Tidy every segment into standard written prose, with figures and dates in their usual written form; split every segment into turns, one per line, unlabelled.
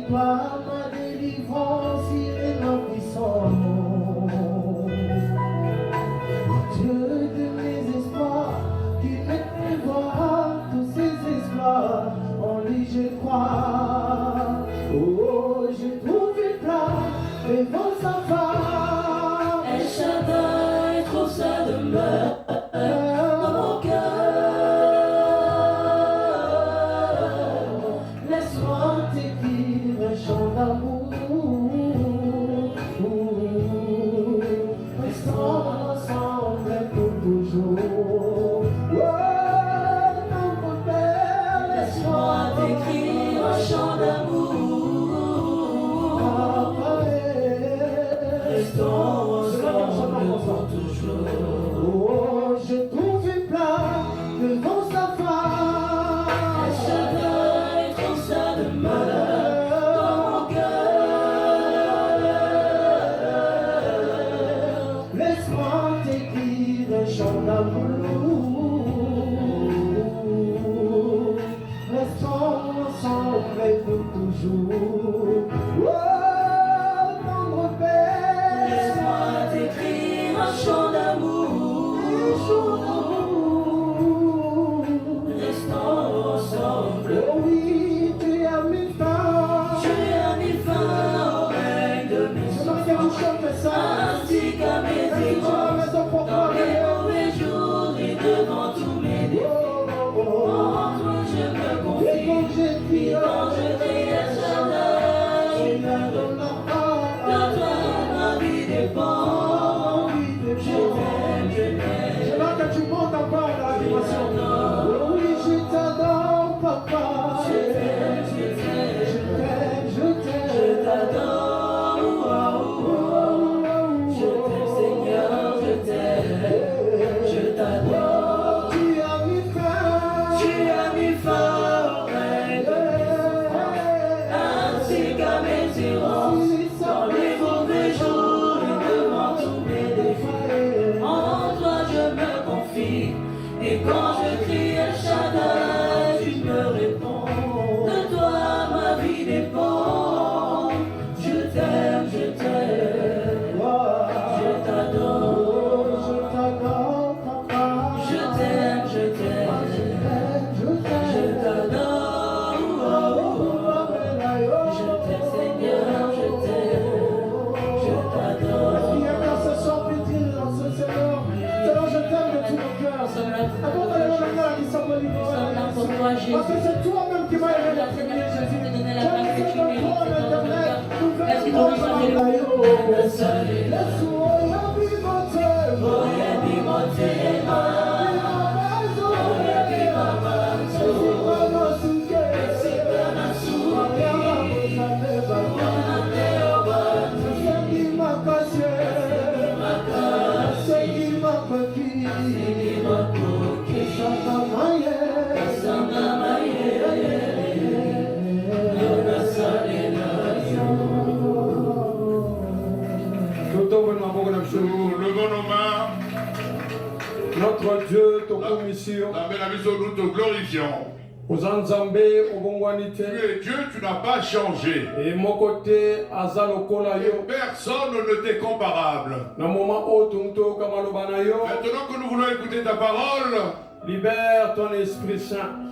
toi ma délivrance, il est ma puissance. Dieu de mes espoirs, qui me fait voir tous ses exploits, en lui je crois. Oh, je trouve une place devant sa femme.
El Shaddai trouve sa demeure dans mon cœur.
Laisse-moi t'écrire un chant d'amour. Restons ensemble pour toujours. Oh, mon Père,
Laisse-moi t'écrire un chant d'amour. Restons ensemble pour toujours.
Oh, je trouve une place devant sa femme.
El Shaddai trouve sa demeure dans mon cœur.
Laisse-moi t'écrire un chant d'amour. Restons ensemble pour toujours. Oh, mon Père,
Laisse-moi t'écrire un chant d'amour. Restons ensemble.
oh oui, tu as mis fin.
Tu as mis fin au règne de mes
J'aimerais que vous chantez ça.
ainsi qu'à mes errances, dans les mauvais jours et devant tous mes défis. En toi je me
Et
confie,
quand j'ai pris
quand je crie El Shaddai, de toi ma vie dépend. Je t'aime, je t'aime.
J'aimerais que tu montes encore dans la dimension. Oh oui, je t'adore, papa.
Je t'aime, je t'aime.
Je t'aime, je
Je
t'aime.
t'adore, je t'aime Seigneur, je t'aime, je t'adore.
Tu as mis fin.
Tu as mis fin au règne de mes ainsi qu'à mes errances, dans les mauvais jours et devant tous mes défis. En toi je me confie, et quand je crie El Shaddai, tu me réponds. De toi ma vie dépend. Je t'aime, je t'aime, je t'adore.
Je t'adore, papa.
Je t'aime, je t'aime, je t'adore. Je t'aime Seigneur, je t'aime, je t'adore.
Il y a qu'un seul chant pitié dans ce Seigneur. Seigneur, je t'aime de tout mon cœur. Accorde à mon cœur qui semble libéré. Parce que c'est toi-même qui m'as aimé le premier, Jésus. Je me sens dans toi, l'éternel.
Est-ce que ton nom soit élevé?
Nous levons nos mains.
Notre Dieu, ton commission,
Nous te glorifions.
aux Nzambé, au Bongwanite,
Tu es Dieu, tu n'as pas changé.
et mon côté, Azalokola yo,
Personne ne t'est comparable.
na moment où Tonto Kamalobana yo,
Maintenant que nous voulons écouter ta parole,
libère ton Esprit Saint,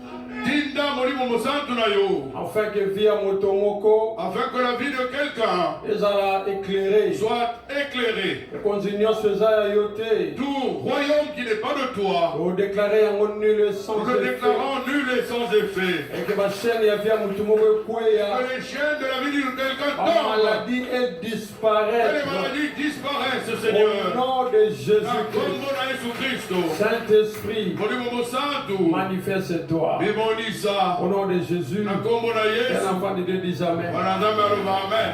Tinda Molimo Mosantu na yo,
afin que via Motomoko,
afin que la vie de quelqu'un
ezala éclairée,
soit éclairée.
et continuons ce yote,
Tout royaume qui n'est pas de toi,
pour déclarer en nul sans
nous le
effet,
déclarons nul et sans effet.
et que ma chaîne ya via Motomoko
Que
Kwea,
les chaînes de la vie de quelqu'un
la
tombent.
maladie est
Que les
disparaître,
maladies disparaissent,
au
Seigneur.
nom de Jésus-Christ.
Comme Jésus-Christ.
Saint-Esprit,
Molimo Mosantu.
manifeste-toi.
Bimonisa.
Au nom de Jésus,
Na kombo na
et
Yesu.
l'enfant de Dieu dit Amen.
Wanazambe aloba amen.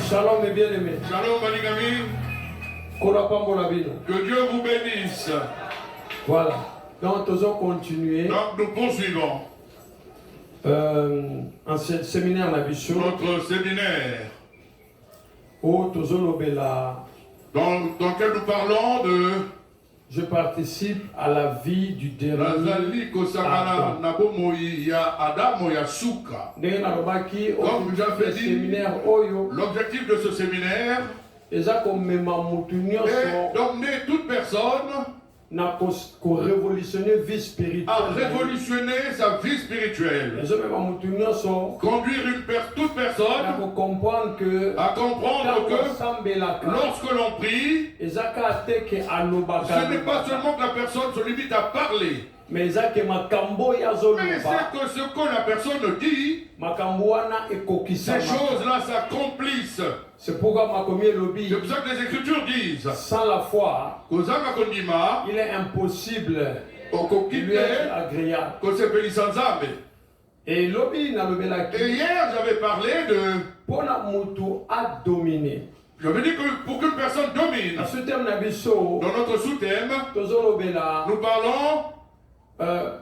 Shalom mes bien-aimés.
Shalom Baligami.
Korapambola bino.
Que Dieu vous bénisse.
Voilà. Donc, nous allons continuer.
Donc nous poursuivons
En séminaire na biso.
notre séminaire
Où nous allons bela.
dans lequel nous parlons de
je participe à la vie du dernier.
Nazali kosangana na bomoi ya Adamo ya Suka.
Ndenge nalobaki
Comme
objectif
j'avais
ya
dit,
séminaire oyo
L'objectif de ce séminaire
eza komema mutu
est
nyonso
d'emmener toute personne
na korévolutionner vie
à
spirituelle.
révolutionner sa vie spirituelle.
Ezomema mutu nyonso
Conduire toute
na
personne
kocomprendre que
à comprendre
ntango
que
asambelaka
lorsque l'on prie,
ezaka te ke alobaka
ce n'est pas seulement que la personne se limite à parler,
mais eza ke makambo oyo
mais
azoloba
c'est que ce que la personne dit,
makambo wana
ces
ekokisama.
choses-là s'accomplissent.
C'est pourquoi makomi elobi
C'est pour ça que les Écritures disent
sans la foi
Kozanga kondima,
il est impossible de lui être
okokite,
agréable.
kosepeli sanzambe.
Et lobi
Et
nalobelaki
hier, j'avais parlé de...
mpona mutu adomine
J'avais dit que pour qu'une personne domine,
na suteme na biso
dans notre sous-thème,
tozolobela
nous parlons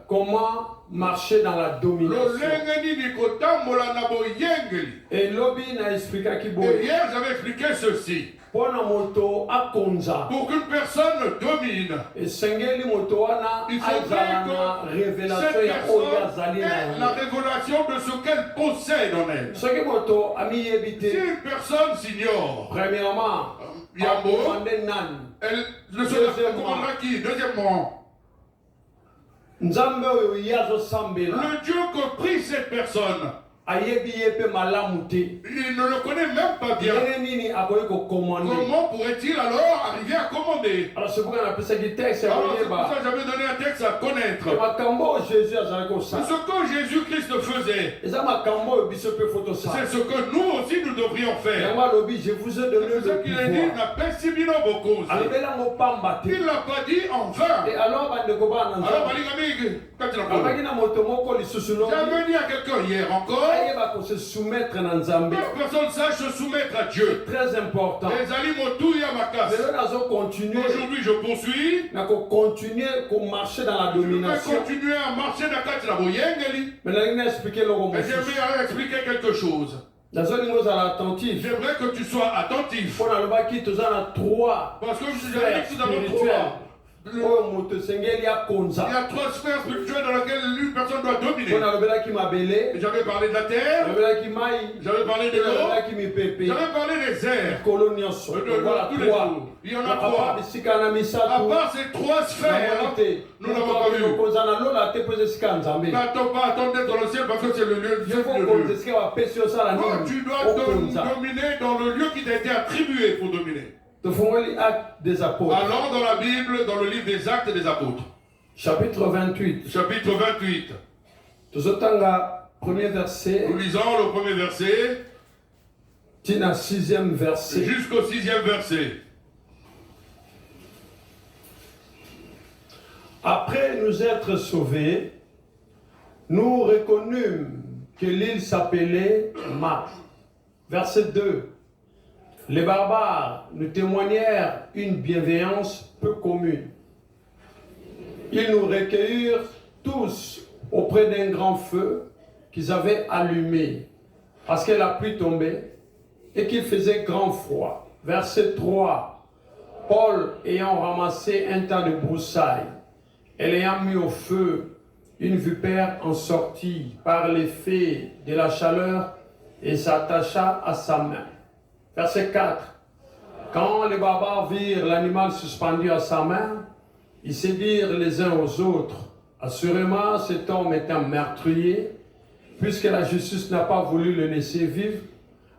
comment marcher dans la domination.
lolenge nini kotambola na boyengeli.
Et lobi na explikaki
Et
boye
hier, j'avais expliqué ceci.
mpona moto akonza
Pour qu'une personne domine,
esengeli moto wana
il faudrait
azala na
que
révélation
cette
ya oyo
personne
azali na
ait la
yango.
révélation de ce qu'elle possède en elle.
soki moto amiyebi
Si
te
une personne s'ignore,
premièrement
Yambo,
akomande nani
elle ne se
Deuxièmement.
recommandera qui? Deuxièmement,
nzambe oyo ye azosambela
le Dieu que prie cette personne,
ayebi ye mpe malamu te
il ne le connaît même pas bien.
ndenge nini akoki kokomande.
Comment pourrait-il alors arriver à commander?
alors c'est pourquoi napesaki texte ya
Alors c'est pour ça
koyeba
que j'avais donné un texte à connaître.
makambo oyo jésus azalaki kosala
Ce que Jésus-Christ faisait,
eza makambo oyo biso mpe fo tosala.
c'est ce que nous aussi nous devrions faire.
yango alobi je vous ai donné
C'est ce
le
qu'il a dit,
pouvoir.
n'a pas si bien beaucoup.
alobeli yango pamba te.
Il ne l'a pas dit en vain.
Et alors bandeko bana
Alors,
nzambe
Baligami, quand il a
alobaki
parlé,
na moto moko lisusu lobi
j'avais dit à quelqu'un hier encore,
ayeba kose soumettre na nzambe.
que personne sache se soumettre à Dieu.
Très important.
Les alimotou yamakas.
lelo nazocontinue
Aujourd'hui, je poursuis.
na kocontinue komarche dans la
Je vais
domination.
continuer à marcher dans la la boyengeli.
mais nalingi na explike eloko
Mais
mosusu.
j'aimerais expliquer quelque chose.
nazolingi ozala attentif
J'aimerais que tu sois attentif.
mpo nalobaki toza na trois
Parce que je
sphères
dit que nous avons
spirituelles
trois.
oyo moto esengeli
Il y
akonza.
a trois sphères spirituelles dans lesquelles une personne doit
mpo
dominer.
nalobelaki mabele,
J'avais parlé de la terre,
nalobelaki mai,
j'avais parlé de
mpe
l'eau,
nalobelaki mipepe.
j'avais parlé des airs.
likolo nyonso voilà
tous les
trois.
jours. Il y en a
Na
trois.
papa bisika na
À
misato
part ces trois sphères,
namoni te.
nous n'avons pas vu.
okonza na lola te mpo eza esika ya nzambe.
N'attends pas attendre d'être dans le ciel parce que c'est le lieu
il faut
de
okonza
Dieu.
esika bapesi osala
Toi,
nini
tu dois
okonza.
dominer dans le lieu qui t'a été attribué pour dominer.
tofungoli acte des apôtres
Allons dans la Bible, dans le livre des Actes des Apôtres,
chapitre 28.
chapitre 28.
tozotanga premier verset
Nous lisons le premier verset
tina sixième verset.
jusqu'au 6e verset.
Après nous être sauvés, nous reconnûmes que l'île s'appelait Mar. Verset 2. Les barbares nous témoignèrent une bienveillance peu commune. Ils nous recueillirent tous auprès d'un grand feu qu'ils avaient allumé, parce que la pluie tombait et qu'il faisait grand froid. Verset 3. Paul ayant ramassé un tas de broussailles, et l'ayant mis au feu, une vipère en sortit par l'effet de la chaleur et s'attacha à sa main. Verset 4. Quand les barbares virent l'animal suspendu à sa main, ils se dirent les uns aux autres, assurément cet homme est un meurtrier, puisque la justice n'a pas voulu le laisser vivre,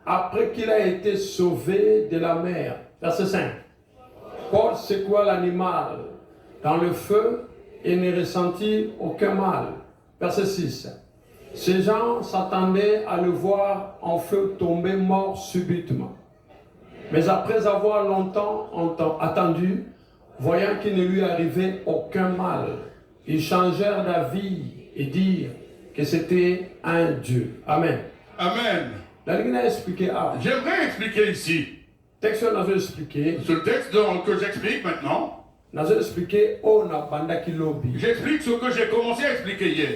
après qu'il a été sauvé de la mer. Verset 5. Paul secoua l'animal dans le feu et ne ressentit aucun mal. Verset 6. Ces gens s'attendaient à le voir en feu tomber mort subitement. Mais après avoir longtemps attendu, voyant qu'il ne lui arrivait aucun mal, ils changèrent d'avis et dirent que c'était un Dieu. Amen.
Amen.
J'aimerais
J'aimerais expliquer ici.
texte n'a expliqué.
Ce texte que j'explique maintenant,
J'explique
j'explique ce que j'ai commencé à expliquer hier.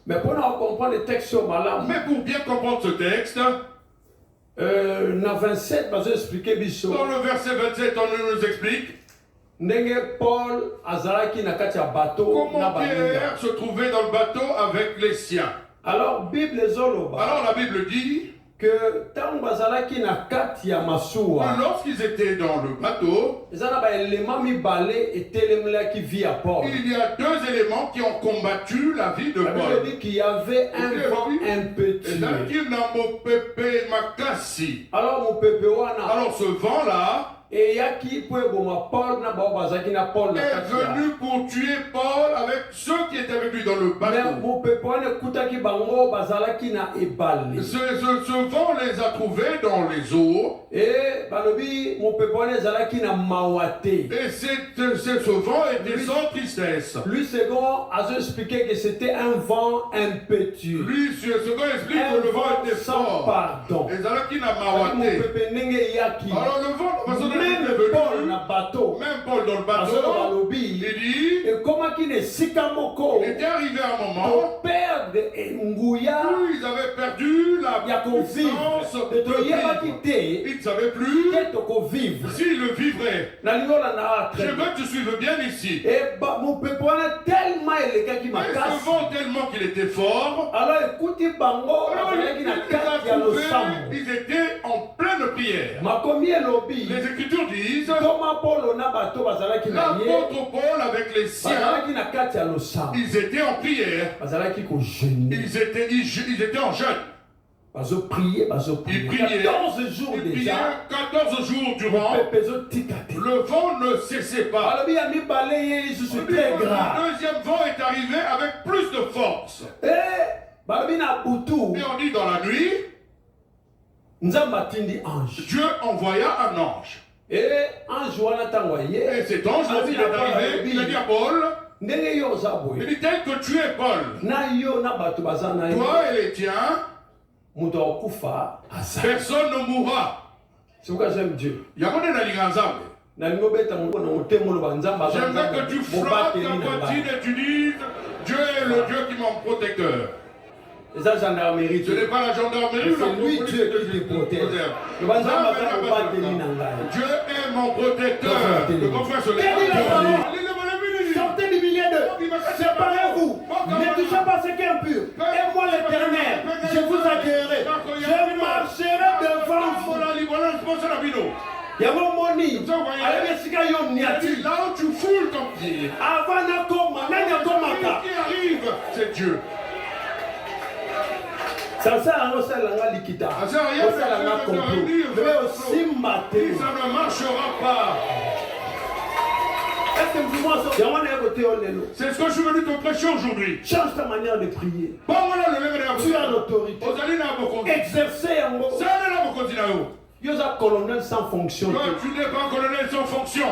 mais pour comprendre le texte sur Malam,
Mais pour bien comprendre ce texte,
dans 27,
dans le verset 27, on nous explique
ndenge Paul azalaki na kati ya bateau na
Comment
baninga.
Pierre se trouvait dans le bateau avec les siens?
Alors Bible ezoloba
Alors la Bible dit
que tango bazalaki na kati ya masuwa
que lorsqu'ils étaient dans le bateau,
ezana ba élément mibale etelemelaki vie ya Paul.
il y a deux éléments qui ont combattu la vie de
La Bible
Paul.
dit qu'il y avait un vent impétueux. Alors mon peuple wana
Alors ce vent-là
eyaki po eboma Paul na bao bazalaki na Paul na
est
kati ya.
venu pour tuer Paul avec ceux qui étaient avec lui dans le
Mais
bateau.
mon peuple wana ekutaki bango bazalaki na ebale.
Ce vent les a trouvés dans les eaux.
Et balobi mon peuple wana ezalaki na mawate.
Et ce vent était sans tristesse.
Lui second a expliqué que c'était un vent impétueux.
Lui, ce second explique que le vent était
sans
fort.
pardon.
Et Zalaki n'a
Mon
mawaté.
peuple nenge yaki.
Alors le vent, parce que
Même Paul na bateau.
même Paul dans le
Azo
bateau,
balobi.
il dit,
Et comment qu'il ne sika moko.
il était arrivé à un moment
To perdre nguya.
où ils avaient perdu la
Ya ko vivre.
puissance
De
de
to yebaki
vivre.
te.
Ils ne savaient plus
Que to ko vivre.
s'ils le vivraient.
Na lingola na
Je veux que tu suives bien ici.
Et mon peuple wana tellement élégant
Mais ce
makasi.
vent tellement qu'il était fort,
Alors écoutez bango
alors
azalaki na
ils
kati ya losambo.
ils étaient en pleine prière.
Makomi elobi.
Les Écritures disent,
Thomas Paul na bato bazalaki na ye.
l'apôtre Paul avec les siens,
Bazalaki na kati ya losambo.
ils étaient en prière.
Bazalaki ko jeûner.
Ils étaient en jeûne.
Bazo prier, bazo
Ils
prier.
priaient.
14 jours
Ils
déjà.
priaient 14 jours durant.
Pepezo tikate.
Le vent ne cessait pas.
Alobi ya mibale ye lisusu
Le
très grave.
deuxième vent est arrivé avec plus de force.
Eh, balobi na butu.
Et on dit dans la nuit,
Nzamba tindi ange.
Dieu envoya un ange.
Et ange wana tango ye.
Et cet ange, lorsqu'il est arrivé, il a dit à Paul,
Ndenge yo oza boye.
il dit tel que tu es Paul,
Na yo na bato baza na yo.
toi et les tiens,
Muto akufa asa.
personne ne mourra.
C'est pourquoi j'aime Dieu.
Yamone na linganzambe.
Na lingo beta mungu na motemo lo banzamba.
J'aimerais que tu frappes ta poitrine et tu dises, Dieu est le Dieu qui est mon protecteur.
Et ça gendarmerie.
Ce n'est pas la gendarmerie ou la
C'est lui
police
Dieu
que
qui te protège. Le
Non,
banzamba
mais
za
non,
ko
mais
bateli
non.
na ngai.
Dieu est mon protecteur. Le confrère se lève.
Sortez du milieu d'eux, séparez-vous, ne touchez pas ce qui est impur. Et moi l'Éternel, je vous accueillerai, je marcherai devant vous. Yango moni, ayebe sika yo niati.
Là où tu foules ton pied,
Avant nakoma, nani akomaka.
qui arrive, c'est Dieu.
Sasa yango salanga likita.
Ça sert à rien
Salanga
de se
complot.
réunir,
Mais osimba te.
ça ne marchera pas.
Est-ce que vous pensez yango na côté olelo?
C'est ce que je suis venu te prêcher aujourd'hui.
Change ta manière de prier.
Bon, voilà le lèvre
Tu as
de
l'autorité.
aux alliés n'a pas
Exercer yango.
ça n'a pas continué.
Yo za colonel sans fonction.
Toi, tu n'es pas colonel sans fonction.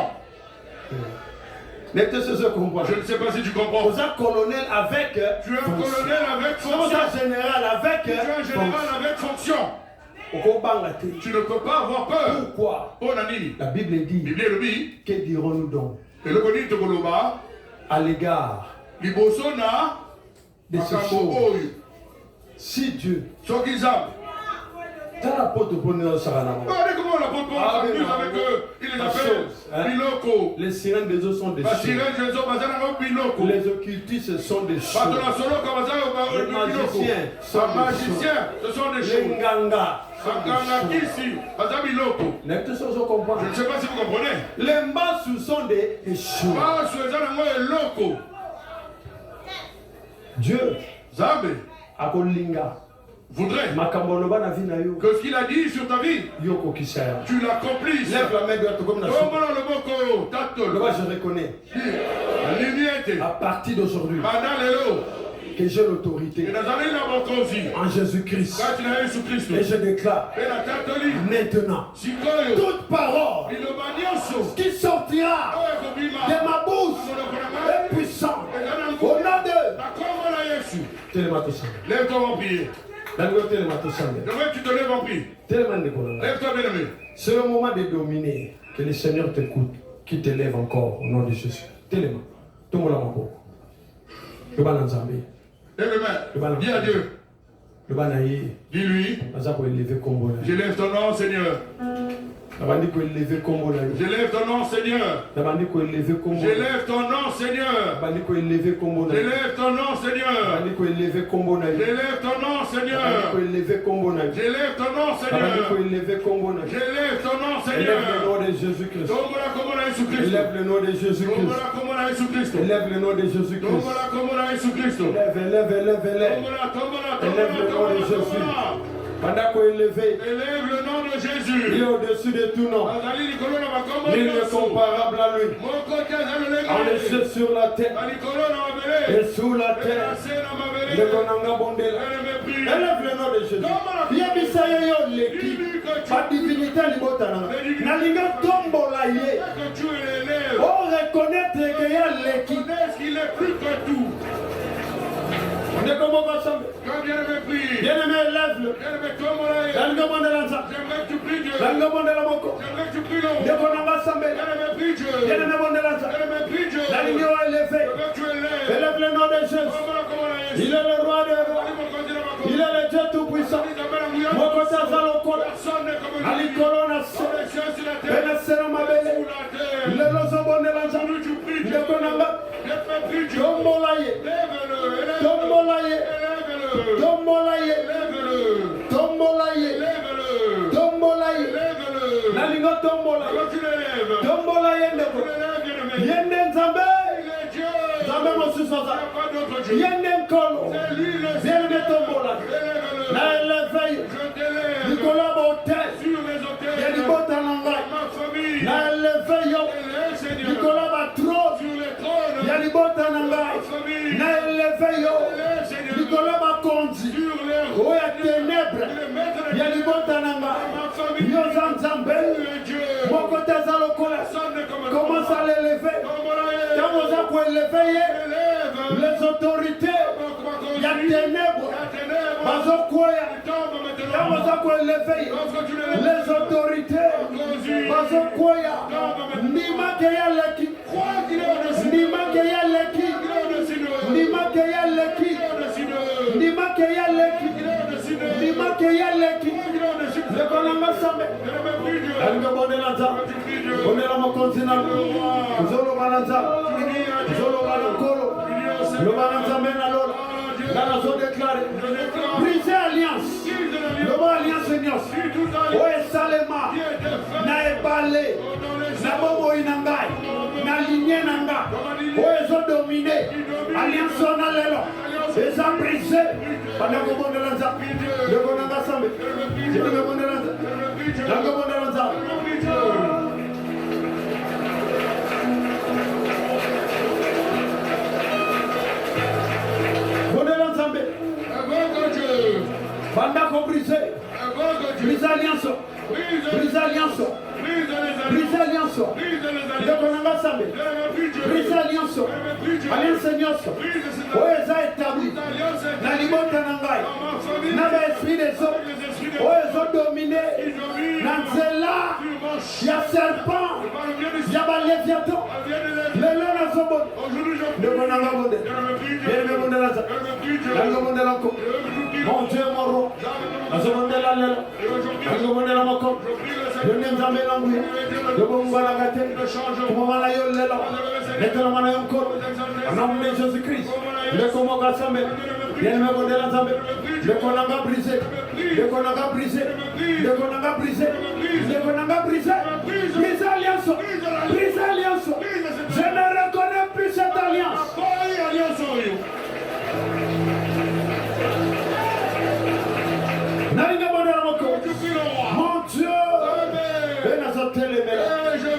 N'était ce que comprend.
Je ne sais pas si tu comprends.
Vous êtes colonel avec.
Tu es un colonel avec
Vous
fonction.
êtes général avec.
Tu es un général avec fonction. Tu ne peux pas avoir peur.
Pourquoi?
Oh Nanini.
La Bible dit.
Bible le dit.
Que dirons-nous donc
Et le bonito de Koloba.
à l'égard
Libosona.
de ces choses? Si Dieu.
Sokizam.
T'as l'apôtre pour nous sarana.
Regardez comment l'apôtre Paul s'amuse avec eux. Il les appelle Biloko.
Les sirènes des eaux sont des choses. Les occultistes sont des choses. Les magiciens sont
ce sont des
des choses. Les
choses.
nganga sont
Sakanga
des choses.
ici, Baza Biloko.
N'êtes-ce que vous comprenez?
Je ne sais pas si vous comprenez.
Les mbassu sont des choses.
Ah, ce est loco.
Dieu
Zambe
akolinga
voudrait
makambo loba na vie na yo
que ce qu'il a dit sur ta vie,
yoko kisaya.
tu l'accomplisses.
Lève la main droite comme la soupe.
Comment le boko, tato,
Loba, je reconnais
l'unité,
à partir d'aujourd'hui
Banalelo,
que j'ai l'autorité
et Nazaré la bokosi,
en Jésus-Christ.
quand tu as eu sous Christ,
Et je déclare
et la tatoli,
maintenant
Sikoyo,
toute parole
il le bagnoso,
qui sortira de ma bouche est puissante. Au nom de Téléma Toussaint.
Lève-toi en prier.
Téléma Toussaint.
Demain tu te lèves en prier.
Téléma Nicolas.
Lève-toi bien aimé.
C'est le moment de dominer. Que le Seigneur t'écoute, qui t'élève encore au nom de Jésus. Téléma. Tout le monde a mon beau. Le ban en Zambie.
Lève les mains. Dis à Dieu.
Le ban aïe.
Dis-lui.
Baza pour élever Combo.
Je lève ton nom, Seigneur. J'élève ton nom, Seigneur. J'élève ton nom, Seigneur. J'élève ton nom, Seigneur. J'élève ton nom, Seigneur. J'élève ton nom, Seigneur. J'élève ton nom, Seigneur.
Élève le nom de Jésus-Christ.
Tombola comme on a Jésus-Christ.
Élève le nom de Jésus-Christ.
Tombola comme on a Jésus-Christ.
Élève le nom de Jésus-Christ.
Tombola comme on a Jésus-Christ.
Élève. Élève le nom de Jésus. Pendant qu'on élevé,
élève le nom de Jésus.
Il est au-dessus de tout nom. Il est comparable à lui. On est cieux sur la terre et sous la terre. Le Konanga Bondela. Élève le nom de Jésus. Yabisayo leki. Pas divinité libotana. Nalinga tombola ye. On reconnaître que y a leki.
Qu'il est plus que tout.
On est comme on va s'en.
Quand bien-aimé prie.
Bien-aimé, lève-le.
Bien-aimé, tombola ye. J'aimerais que tu pries Dieu. J'aimerais que tu pries l'homme. Bien-aimé, prie Dieu. Bien-aimé, prie Dieu. Tu élèves.
Élève le nom de Jésus. Il est le roi des rois. Il est le Dieu tout-puissant.
Personne n'est comme lui. Sur les cieux, sur la terre. Sous la terre. Tu pries Dieu. Prie Dieu. Lève-le.
Commence à l'élever. Les autorités, il y a ténèbres. Les autorités, brisez alliance. Alliance. Oye Salema. Na ebale. Na bobo inangai. Na lignée nanga. Oye zo dominé. Alliance on a l'élo. Les a brisés. Pendant que bon de l'anza. Le bon anga sambe. Je le bon de l'anza. La bon de l'anza. Pendant qu'on brise alliance, brise alliance, le Konanga Sambe, brise alliance, alliance Nyos, Oye za établi, na libota nangai, na ba esprit des hommes, Oye zo dominé, na nzela, ya serpent, ya ba léviathan, le lona zobon, le Konanga Bonde, le Bonde Laza, le Bonde Lanko. Mon Dieu, mon roi, la seconde de la lèvre, la seconde de la moko, le Nenzambe l'angui, le Bombalagate, le Momalayo Lelo, le Telamanayon Koro, en nom de Jésus-Christ, le Komoga Sambe, bien le Bonde la Zambe, le Konanga brisé, le Konanga brisé, le Konanga brisé, le Konanga brisé, brise alliance, brise alliance, je ne reconnais plus cette alliance. Mon Dieu,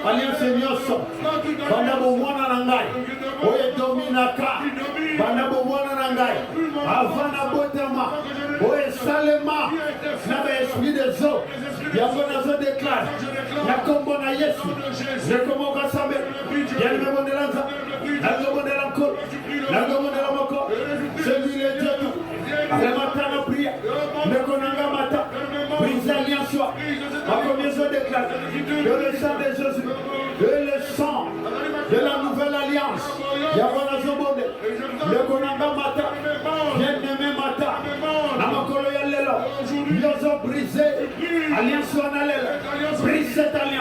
alliance Nyos, Bandabo Mwana Nangai, Oye Dominaka, Bandabo Mwana Nangai, Avana Botama, Oye Salema, Nabe Esprit des eaux, Yabona se déclare, Yakombona Yesu, Yakomoga Sambe, Yanimo de Lanza, Nagomo de Lanko, Nagomo de Lamoko, celui le Dieu tout, le matin la prière, le Konanga Mata, brise alliance, ma commission déclare, le sang de Jésus, le sang de la nouvelle alliance, Yabona Zobode, le Konanga Mata, bien-aimé Mata, Namakolo Yalelo, Yozo brisé, alliance en allélo, brise cette alliance.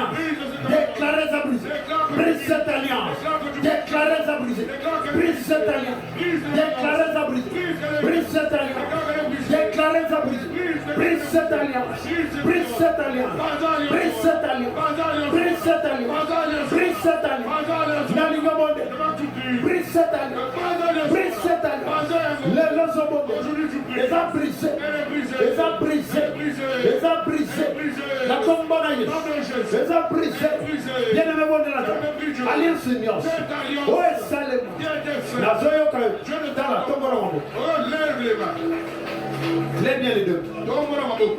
cette alliance. Déclarez ça brisé. Brise cette alliance. Déclarez ça brisé. Brise cette alliance. Déclarez ça brisé. Brise cette alliance. Brise cette alliance. Brise cette alliance. Brise cette alliance. Brise cette alliance. Nalinga monde. Brise cette alliance. Brise cette alliance. Les les a brisés. Les a brisés. Les a brisés. La tombe banaïs. Les a brisés. Bien aimé mon Dieu. Alliance Seigneur. Oh et Salem. La joie que je ne t'en la tombe dans mon bout.
Lève les mains.
Lève bien les deux.
Tombe dans mon bout.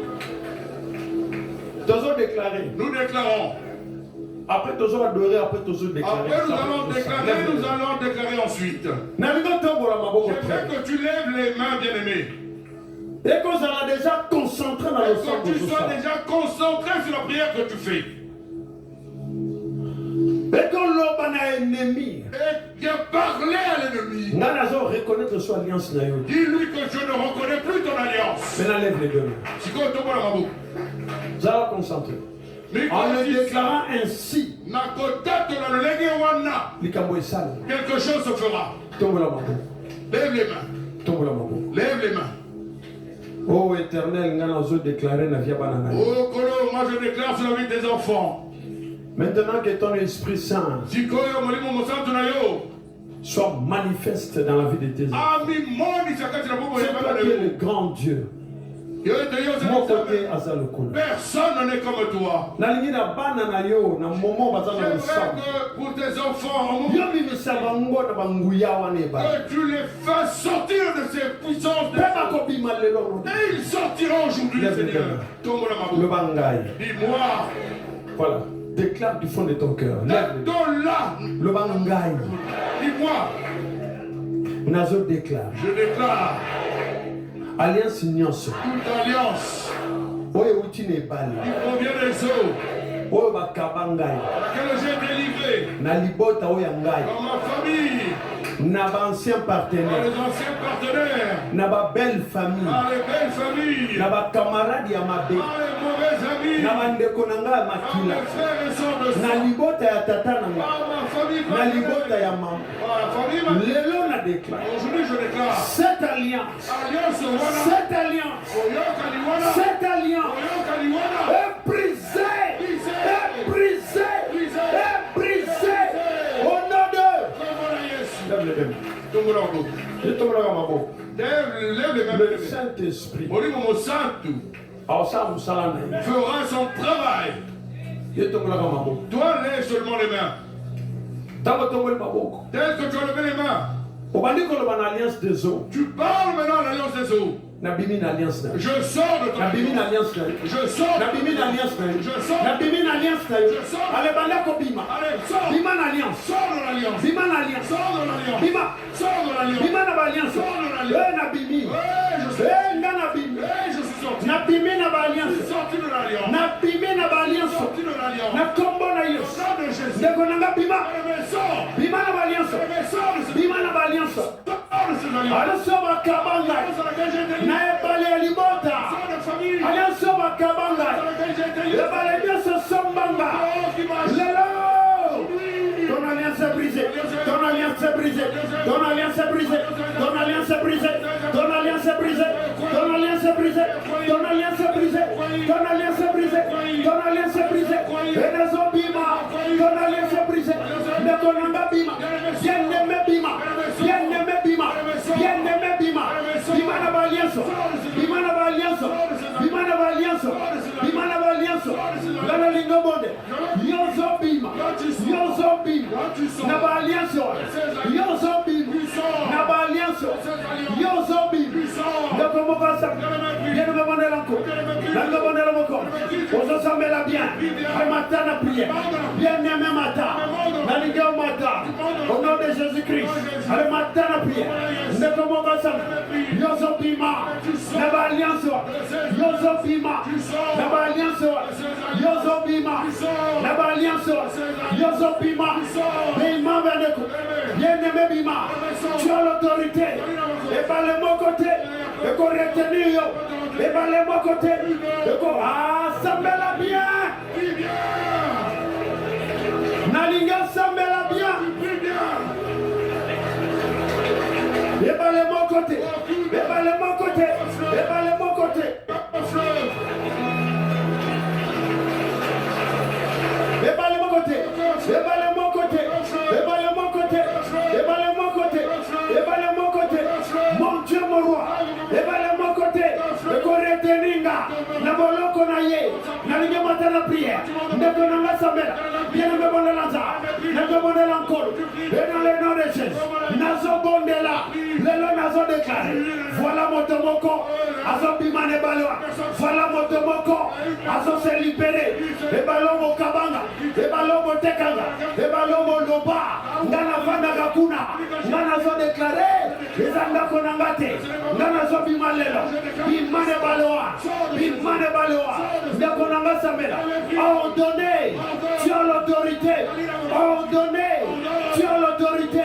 Toujours déclaré.
Nous déclarons.
Après toujours adorer, après toujours déclarer.
Après nous allons déclarer ensuite. J'aimerais que tu lèves les mains, bien-aimés.
Et qu'on soit déjà concentré dans le sang.
Que tu sois déjà concentré sur la prière que tu fais.
Et qu'on l'oublie à l'ennemi.
Et viens parler à l'ennemi.
Reconnaître son alliance.
Dis-lui que je ne reconnais plus ton alliance.
Maintenant lève les deux.
Si tu tombe dans ma bouche.
Vous allez concentrer. En le déclarant ainsi,
quelque chose se fera. Lève les mains. Lève les mains.
Oh éternel,
oh Kolo, moi je déclare sur la vie des enfants.
Maintenant que ton Esprit Saint soit manifeste dans la vie de tes enfants. C'est toi qui es le grand Dieu.
Personne n'est comme toi.
J'aimerais
que pour tes enfants, que tu les fasses sortir de ces puissances. Et ils sortiront aujourd'hui, Seigneur. Dis-moi.
Voilà. Déclare du fond de ton cœur. Le bangay.
Dis-moi.
Nazo déclare.
Je déclare.
Alliance Ignos.
Toute alliance.
Oye utine bali.
Il provient des eaux.
Oye bakabangay.
Laquelle j'ai délivré.
Na libota oya ngai.
Dans ma famille.
Na ba ancien partenaire.
Dans les anciens partenaires.
Na ba belle famille.
Dans les belles familles.
Na ba camarade ya mabe.
Dans les mauvais amis.
Na ba ndeko nanga
Dans
makila.
mes frères et sœurs de sang.
Na libota ya tata nanga.
Dans ma famille.
Na libota ya maman. Lelo na déclare.
Aujourd'hui je déclare.
Cette alliance.
Alliance wana.
Cette alliance.
Oyoka liwana.
Cette alliance.
Oyoka liwana.
Est brisée. Est brisée. Est brisée. Au nom de. Lève les mains. Je tombe là ma boue.
Lève les mains.
Le Saint-Esprit.
Fera son travail.
Je tombe là ma boue.
Toi lève seulement les mains. Tel que tu as levé les mains. Tu parles maintenant de l'alliance des eaux. Je sors de ton alliance. Je sors. Je sors.
Allez,
sors.
Bima l'alliance.
Sors de l'alliance.
Bima l'alliance.
Sors de l'alliance.
Bima.
Sors de l'alliance.
Bima l'alliance.
Sors de l'alliance.
Nabimi.
Je suis
Je suis
sorti.
Nabimi
Je
l'alliance.
suis sorti de l'alliance.
Nabimi l'alliance.
Sorti de l'alliance.
Nakombo
Au
l'alliance.
nom de Jésus.
Nekonanga bima.
Sors.
Bima l'alliance.
Sors de ce
Bima l'alliance.
Sors de ces alliances.
Alliance bakabanga.
Alliance à laquelle j'ai été lié.
Na ebale libota.
Sors de famille.
Alliance bakabanga.
À laquelle j'ai été lié.
Ebale biso sombanga.
Oh, qui marche.
Lelo. Ton alliance est brisée. Ton alliance est brisée. Ton alliance est brisée. Ton alliance est brisée. Ton alliance est brisée. Ton alliance est brisée. Ton alliance est brisée. Ton alliance est brisée. Ton alliance est brisée. Et les hommes bima. Ton alliance est brisée. Mais ton amba bima. Bien aimé bima. Bien aimé bima. Bien aimé bima. Bima n'a pas alliance. Bima n'a pas alliance. Bima n'a pas alliance. Bima n'a pas alliance. Dans le lingo monde. Yozo bima. Yozo bima. N'a pas alliance. Yozo bima. N'a pas alliance. Yozo bima. Donc on va ça. Bien nous demander encore. Nous demander encore. On se sent là bien. Le matin la prière. Bien aimé matin. La ligue au matin. Au nom de Jésus-Christ. Le matin la prière. Nous va ça. Yozo bima. N'a pas alliance. Yozo bima. N'a pas alliance. Yozo bima. N'a pas alliance. Yozo bima. Bima veneko. Bien aimé bima. Tu as l'autorité. Et par le mon côté. Et qu'on retenu yo. Et par le mon côté. Et qu'on assemble la bien. Nalinga assemble la boloko na ye nalingi mata na prière ndeko nanga sambela bien me bondela nza ndeko bondela nkolo et dans le nom de Jésus nazo bondela lelo nazo déclarer voilà moto moko azo bimane balwa voilà moto moko azo se libérer et balongo kabanga et balongo tekanga et balongo loba ngana vanda kakuna ngana zo déclarer les andako nangate ngana zo bimalelo bimane balwa ndeko nanga sambela ordonné tu as l'autorité ordonné tu as l'autorité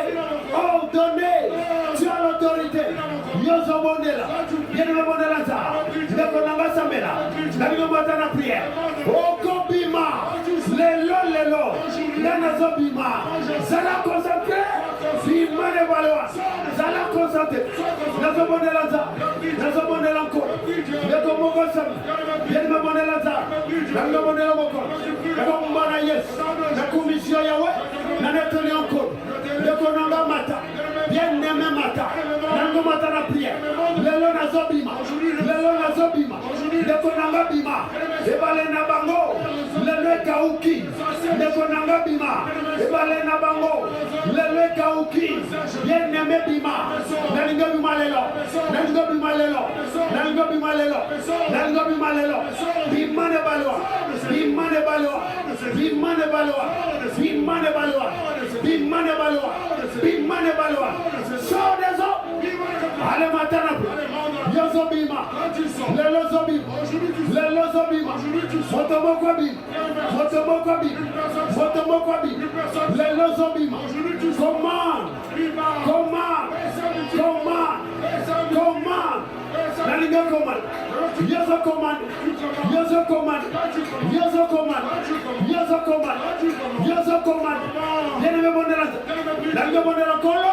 ordonné tu as l'autorité yozo bondela yene bondela za ndeko nanga sambela ndiko mata na prière okobima lelo ndana zo bima zala concentré bimane balwa zala concentré nazo bondela za nazo bondela ko ndeko moko sam yene bondela za ndiko bondela moko ndiko mbana yes na commission yawe na netoli encore ndeko nanga mata bien aimé mata ndiko mata na prière lelo nazo bima ndeko nanga bima ebale na bango lelo kauki ndeko nanga bima ebale na bango lelo kauki bien aimé bima nalingo bima lelo bimane balwa sors des eaux allez matana yozo bima lelo zo bima motomoko bi lelo zo bima commande nalinga commande yozo commande bien me bondela nalinga bondela kolo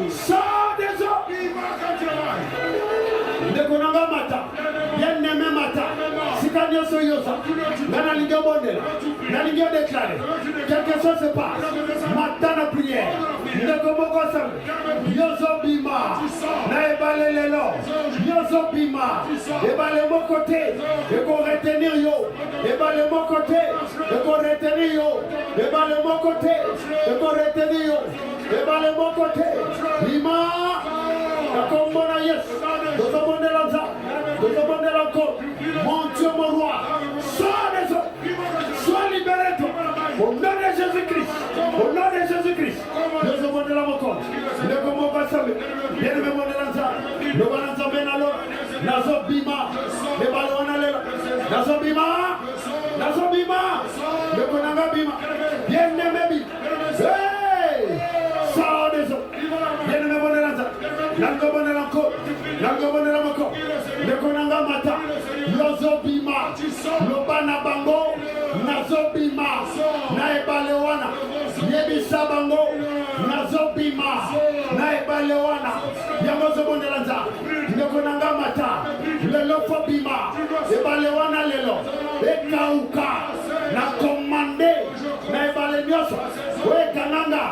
sors des eaux ndeko nanga mata bien aimé mata sikanyo soyosa ngana linga bondela nalinga déclarer quelque chose se passe mata na prière ndeko moko sam yozo bima na ebale lelo yozo bima ebale moko te eko retenir yo ebale moko te eko retenir yo ebale moko te eko retenir yo ebale moko te bima akombona yes dozo bondela za dozo bondela ko mon Dieu mon roi sois libéré toi au nom de Jésus-Christ dozo bondela moko ndeko moko sabe bien me bondela za lo balanza bena lo nazo bima ebale wana lelo nazo bima ndeko nanga bima bien aimé bi sors des eaux bien me bondela za nango bondela moko ndeko nanga mata yozo bima lobana bango nazo bima na ebale wana yebisa bango nazo bima na ebale wana yango zo bondela nza ndeko nanga mata lelo fo bima ebale wana lelo ekauka na commande na ebale nyoso wekananga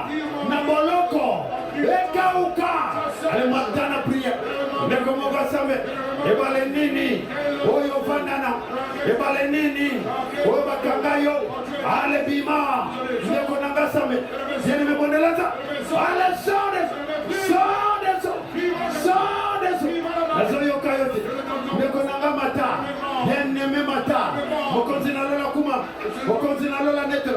na boloko ekauka ale matana prière ndeko moko same ebale nini oyo vandana ebale nini oyo bakanga yo ale bima ndeko nanga same yene me bondelaza ale sors des eaux nazo yoka yote ndeko nanga mata bien-aimé mata mokonzi na lola kuma mokonzi na lola neto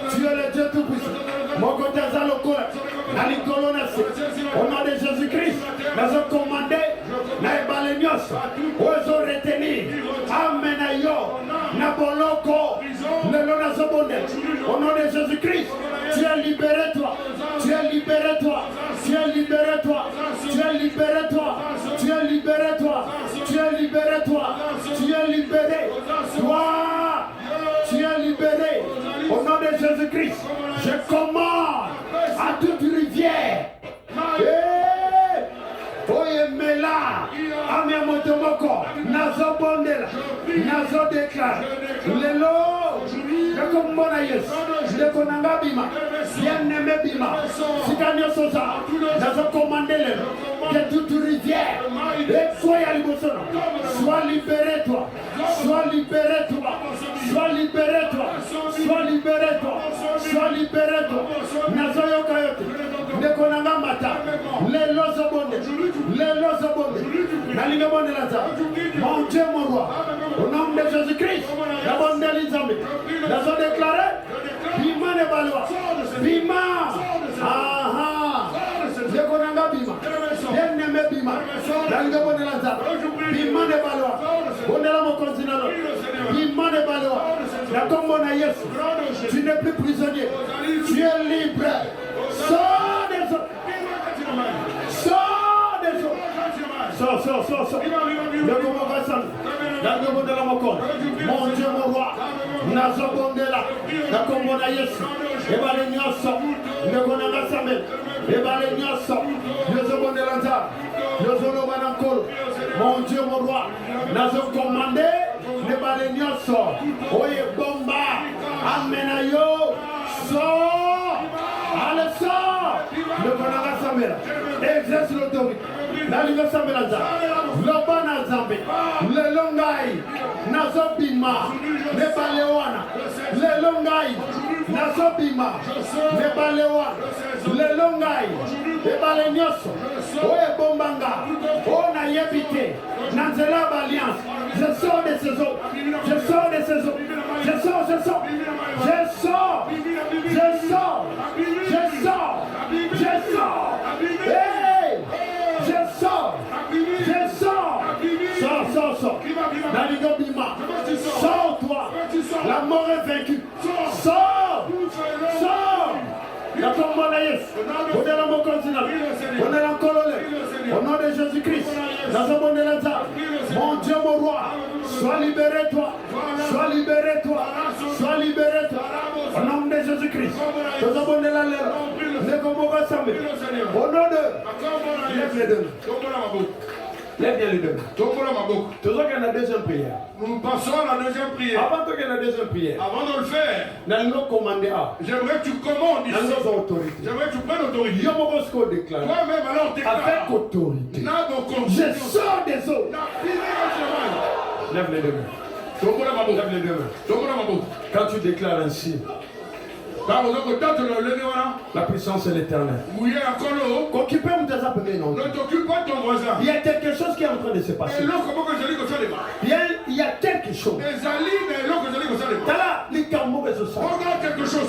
tu es le Dieu tout puissant moko taza lokola na likolo na se au nom de Jésus-Christ nazo commandé na ebale nyonso ozo retenir amena yo na boloko lelo nazo bonde au nom de Jésus-Christ tu es libéré toi au nom de Jésus-Christ. Je commande à toute rivière oye mela ame motomoko nazo bondela nazo déclare lelo ndeko mbona Yesu ndeko nanga bima bien aimé bima sikanyo sosa nazo commande lelo de toute rivière. Et soyez libre. Sois libéré, toi. Sois libéré, toi. Sois libéré, toi. Sois libéré, toi. Sois libéré, toi. Nazoyo Kayote. Nekonanga mata. Les lozobonde. Les lozobonde. Nalingabonde Laza. Mon Dieu, mon roi. Au nom de Jésus-Christ. La bonne d'Elisabeth. Nazo déclaré. Bima ne balwa. Bima. Aha. Nekonanga bima. Bien-aimé bima. Nalingabonde Laza. Bima ne balwa. Bonela mon continent. Bima ne balwa. La combo na Yesu. Tu n'es plus prisonnier. Tu es libre. Sors des eaux. Sors des eaux. Sors. Le combo va s'en. La combo de la mocon. Mon Dieu, mon roi. Nazo bondela. La combo na Yesu. Eba le nyoso. Le combo na Samuel. Eba le nyoso. Nazo bondela nza. Nazo lo banankolo. Mon Dieu, mon roi. Nazo commandé. Eba le nyoso. Oye bomba. Amenayo. Sors. Allez, sors. Le Bonara Samela. Exerce l'autorité. La Liga Samela. Le Bana Zambe. Le Longai. Nazobima. Le Balewana. Le Longai. Nazobima. Le Balewana. Le Longai. Le Balenyoso. Oye Bombanga. On a yébité. Nanzela Alliance. Je sors de ces eaux. Je sors de ces eaux. Je sors. Je sors. Hey! Je sors. Sors. Naligo Bima. Sors, toi. La mort est vaincue. Sors. La tombe de Yesu. On est dans mon continent. On est dans Cololé. Au nom de Jésus-Christ. Dans ce monde de Lazare. Mon Dieu, mon roi. Sois libéré, toi. Au nom de Jésus-Christ. Dans ce monde de la lèvre. Au nom de. Lève les deux. Lève bien les deux. Toujours qu'il y a la deuxième prière.
Nous passons à la deuxième prière.
Avant qu'il y ait la deuxième prière.
Avant de le faire,
j'aimerais
que tu commandes ici. J'aimerais que tu prennes autorité. Toi-même alors déclare.
Avec autorité. Je sors des eaux. Lève les deux mains. Quand tu déclares ainsi, la puissance est l'éternel.
Ne t'occupe pas de ton voisin.
Il y a quelque chose qui est en train de se passer. Il y a quelque chose.
Regarde quelque chose.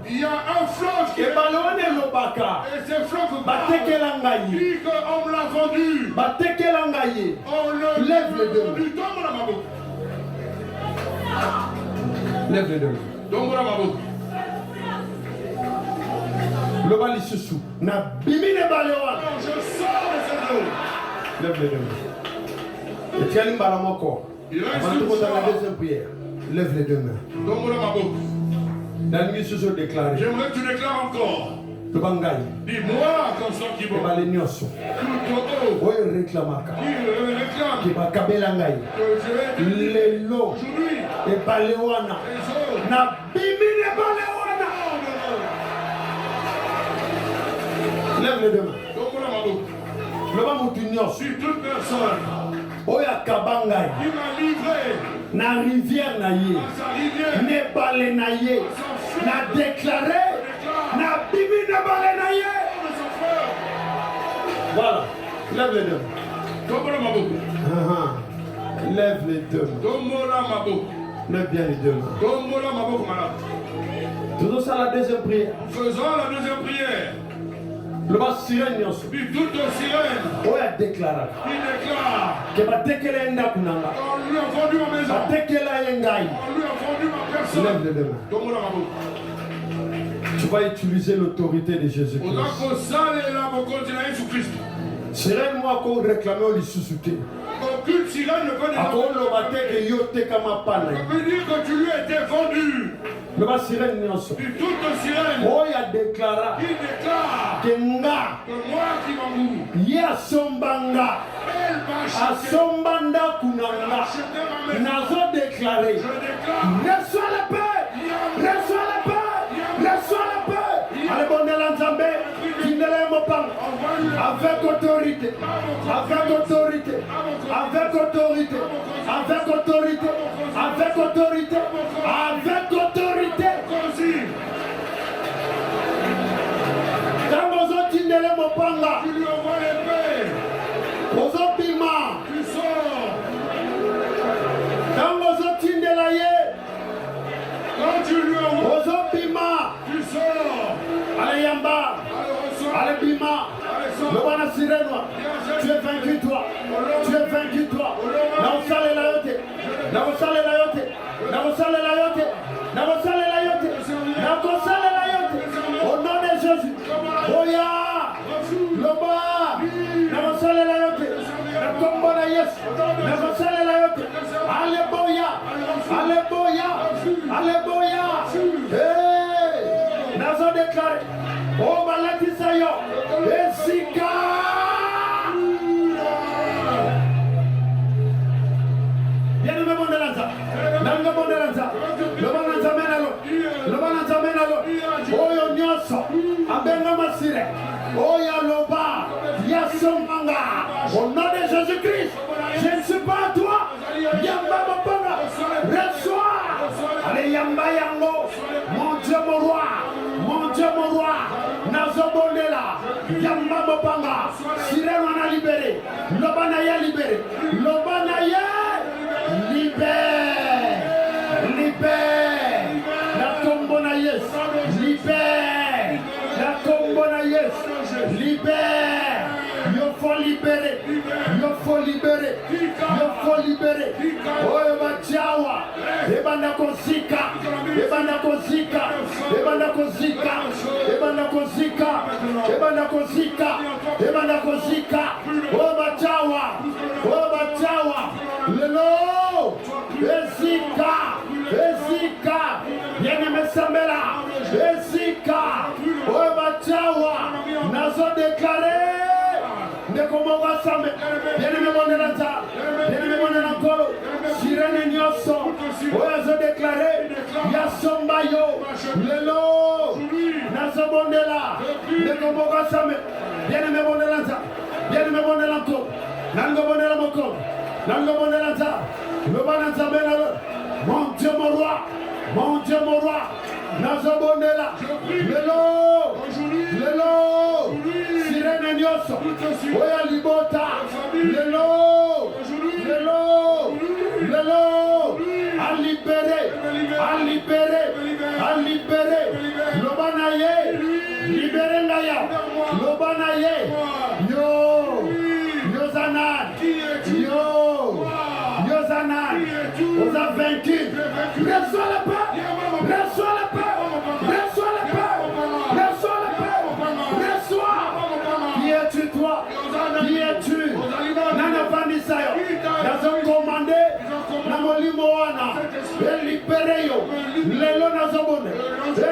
Il y a un fleuve qui est. Et ce fleuve dit qu'on me l'a vendu. On le
lève les deux. Lève les deux. Le bal se sous. Na bimine balewa.
Je sors de cette eau.
Lève les deux mains. Et tiens une balle à mon corps. Avant de commencer la deuxième prière. Lève les deux mains. La nuit se déclarée.
J'aimerais que tu déclares encore.
Le bangaï.
Dis-moi comme ça qui va.
Le balenioso. Oui, réclamaka. Qui va kabelangaï. Les lots. Et balewana. Na bimine balewana. Lève les deux mains. Le bamoutignos.
Si toute personne.
Oya kabangaï.
Qui m'a livré.
Na rivière na ye. Ne bale na ye. Na déclaré. Na bibi na bale na ye. Voilà. Lève les deux. Lève les deux. Lève bien les deux. Toujours ça la deuxième prière.
Faisons la deuxième prière.
Le bas sirène yosu.
Puis toute sirène.
Oya déclare.
Il déclare.
Que va tekele enda kunanga.
On lui a vendu ma maison.
Va tekela yengai.
On lui a vendu ma personne.
Lève les deux. Tu vas utiliser l'autorité de Jésus-Christ. Sirène moi qu'on réclame au Lissusouté.
Aucune sirène ne peut
dire
que tu lui as été vendu.
Le bas sirène nyonso.
Toute sirène.
Oh ya déclara.
Il déclare
que nga.
Que moi qui m'en
ya sombanga.
Elle va
asombanda kunanga. Nazo déclaré.
Je déclare.
Reçois la paix. Reçois la paix. Reçois la paix. Allez bon de l'ensemble. Kindele mopang. avec autorité, avec autorité, avec autorité, avec autorité, avec autorité, avec autorité. Quand vous entendez mon panga,
Tu lui envoies l'épée.
vous entendez
Tu sors.
quand vous entendez la yé,
Quand tu lui envoies,
vous entendez
tu sors.
allez yamba,
Allez, ressors.
allez bima,
Allez,
le
sors.
wana sirène, tu es vaincu toi, tu es vaincu toi. Na usale la yote, na usale la yote, na usale la yote, na usale la yote, na usale la yote. Au nom de Jésus, oya, loba, na usale la yote, na kombo na Yesu, na usale la yote. Alléluia, alléluia, alléluia. Hey, nazo déclaré, oh balatisa yo, esika. Bien aimé mon Elanza, nanga mon Elanza, le bananza menalo, le bananza menalo, oyo nyoso, abenga masire, oya loba, yasomanga, au nom de Jésus-Christ, je ne suis pas à toi, yamba mabanga, reçois, allez yamba yango, mon Dieu mon roi, mon Dieu mon roi, nazobondela, yamba mabanga, sirène on a libéré, lobana ya libéré, lobana ya libère, libère, la tombe na yes, libère, la tombe na yes, libère, il faut libérer, il faut libérer, il faut libérer, oh machawa, ebanda kozika, ebanda kozika, ebanda kozika, ebanda kozika, ebanda kozika, ebanda kozika, oh machawa, lelo, esika, esika, yene mesambela, esika, oh machawa, nazo déclaré. Ndekomoga same, bien-aimé mon Elanza, bien-aimé mon Elankolo, sirène nyoso, oyazo déclaré, yasomba yo, lelo, nazobondela, ndekomoga same, bien-aimé mon Elanza, bien-aimé mon Elankolo, nangobondela moko, nangobondela za, lobananza benalo, mon Dieu mon roi, mon Dieu mon roi, nazobondela, lelo, lelo, sirène nyoso, oya libota, lelo, lelo, lelo, à libérer, à libérer, à libérer, lobanaye, libérer naya, lobanaye, yo, yo zanan, yo, yo zanan, on a vaincu, reçois la paix, reçois la paix, reçois la paix, reçois la paix, reçois. Qui es-tu toi? Qui es-tu? Nana Vanisayo, nazo commandé, namolimo wana, libéré yo, lelo nazobone,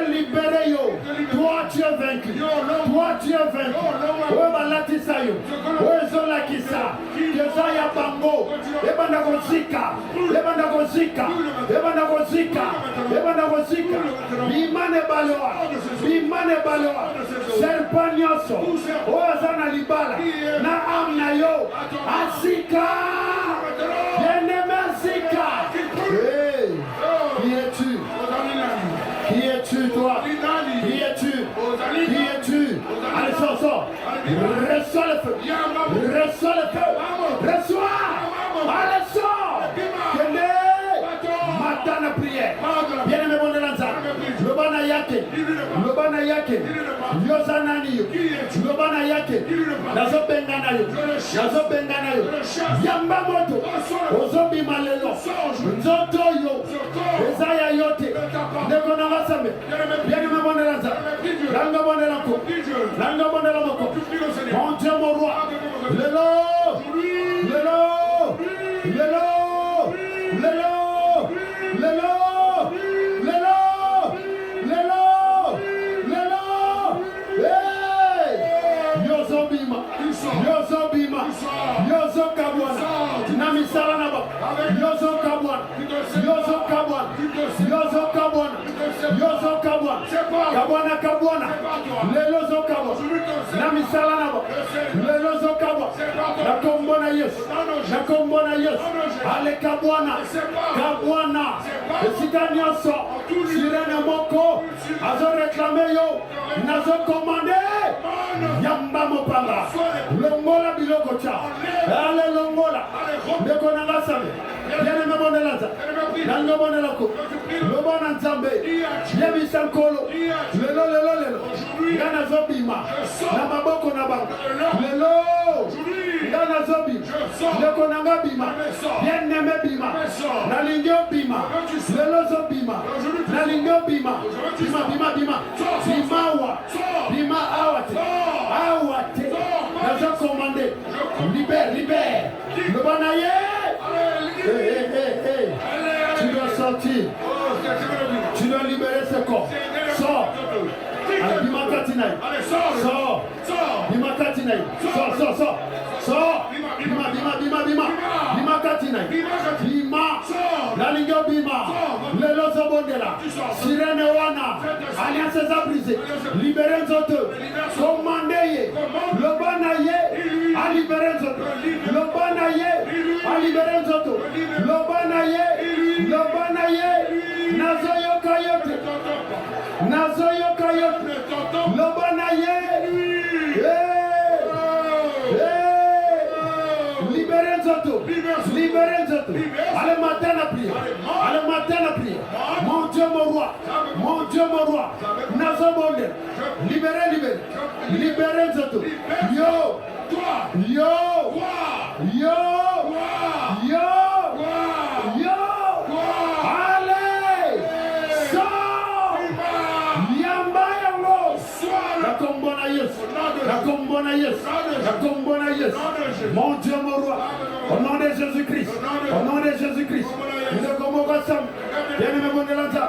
libéré yo, toi tu es vaincu, toi tu es vaincu, oe balatisayo, oe zola kisa, kezaya bango, ebanda kozika, ebanda kozika, ebanda kozika, ebanda kozika, bimane baloa, serpent nyoso, oe zana libala, na amna yo, asika, bien-aimé asika. Hey, qui es-tu? Qui es-tu toi? Qui es-tu? Qui es-tu? Allez, sors. Reçois le feu. Reçois le feu. Reçois. Allez, sors. Matin de prière. Bien-aimé mon Elanza. Lobana yake. Yozanani yo. Lobana yake. Nazo bengana yo. Yamba moto. Ozobi malelo. Nzoto yo. Ezaya yote. Nekona wasame. Bien-aimé mon Elanza. Langa mon Elanko. Langa mon Elanko. Mon Dieu mon roi. Lelo. Yozo kabwana. Namisala naba. Yozo kabwana. Yozo Kabwana. Kabwana Kabwana. Lelozo Kabwana. Namisala Naba. Lelozo Kabwana. Nakombona Yesu. Nakombona Yesu. Ale Kabwana. Kabwana. Esika nyoso. Sirene moko. Azo réclamé yo. Nazo commandé. Yamba mopanga. Longola biloko cha. Ale longola. Ndeko nangasame. Yene mabonelaza. Nango bonelako. Lobona nzambe. Yebi sankolo. Lelo. Ngana zobima. Na maboko na bango. Lelo. Ngana zobima. Ndeko nanga bima. Bien neme bima. Na lingyo bima. Lelo zobima. Na lingyo bima. Bima. Bimawa. Bima awate. Awate. Nazo commandé. Libère. Lobana ye. Hey. Tu dois sortir. Tu dois libérer ce corps. Sors. Bimakatinaï. Sors. Bimakatinaï. Sors. Bima. Bimakatinaï. Bima. La ligue Bima. Le lozo bondela. Sirene wana. Alliance a brisé. Libérez autres. Commandez. Le banaye. A libéré autres. Le banaye. A libéré autres. Le banaye. Nazoyo kayote. Le banaye. Libérez autres. Allez matin à prier. Mon Dieu mon roi. Nazobonde. Libérez autres. Yo. Allez. Sors. Yamba yango. La combona yes. Mon Dieu mon roi. Au nom de Jésus-Christ. Nous ne combatons pas ça. Bien-aimé Bondelanza.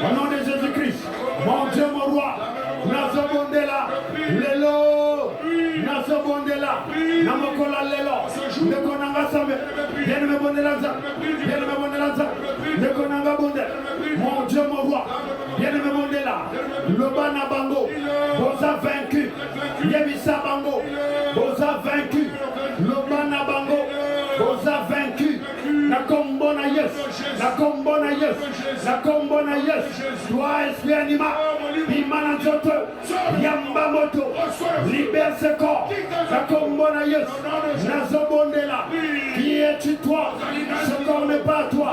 Au nom de Jésus-Christ. Mon Dieu mon roi. Nazobondela. Lelo. Nazobondela. Namokola lelo. Nekonanga same. Bien-aimé Bondelanza. Nekonanga bonde. Mon Dieu mon roi. Bien-aimé Bondela. Lobana bango. Boza vaincu. Yebisa bango. Boza vaincu. Lobana bango. Boza vaincu. Nakombona yes. Toi esprit anima. Bimana zoto. Yamba moto. Libère ce corps. Nakombona yes. Nazobondela. Qui es-tu toi? Ce corps n'est pas toi.